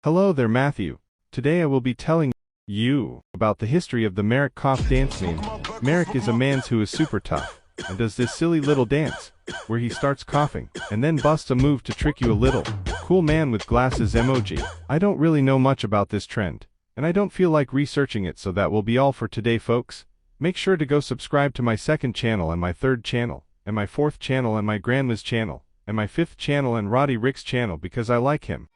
Hello there, Matthew. Today I will be telling you about the history of the Merrick cough dance meme. Merrick is a man who is super tough, and does this silly little dance, where he starts coughing, and then busts a move to trick you a little. Cool man with glasses emoji. I don't really know much about this trend, and I don't feel like researching it, so that will be all for today, folks. Make sure to go subscribe to my second channel and my third channel, and my fourth channel and my grandma's channel, and my fifth channel and Roddy Ricc's channel because I like him.